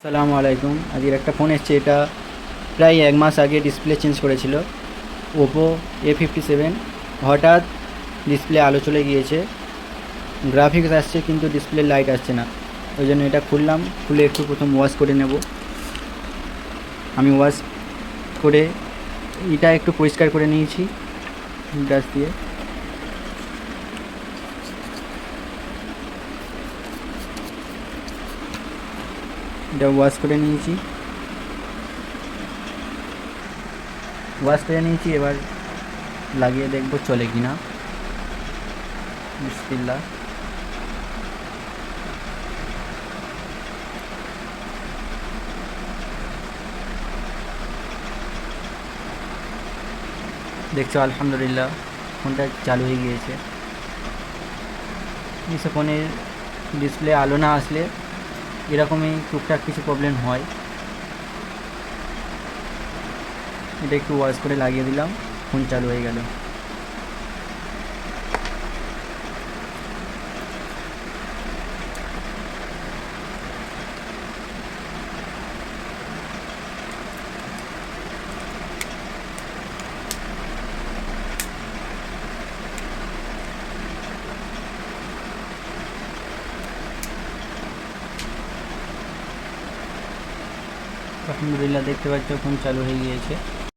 আসসালামু আলাইকুম। আজকের একটা ফোন এসছে, এটা প্রায় 1 মাস আগে ডিসপ্লে চেঞ্জ করেছিল। Oppo A57। হঠাৎ ডিসপ্লে আলো চলে গিয়েছে, গ্রাফিক্স আসছে কিন্তু ডিসপ্লে লাইট আসছে না। ওই জন্য এটা খুললাম, খুলে একটু প্রথম ওয়াশ করে নেব। আমি ওয়াশ করে এটা একটু পরিষ্কার করে নিয়েছি ব্রাশ দিয়ে। এটা ওয়াশ করে নিয়েছি, এবার লাগিয়ে দেখব চলে কিনা। বিসমিল্লাহ। দেখছো, আলহামদুলিল্লাহ ফোনটা চালু হয়ে গিয়েছে। এইসব ফোনের ডিসপ্লে আলো না আসলে এরকমই টুকটাক কিছু প্রবলেম হয়। এটা একটু ওয়াশ করে লাগিয়ে দিলাম, ফোন চালু হয়ে গেল। আলহামদুলিল্লাহ দেখতে পাচ্ছ ফোন চালু হয়ে গিয়েছে।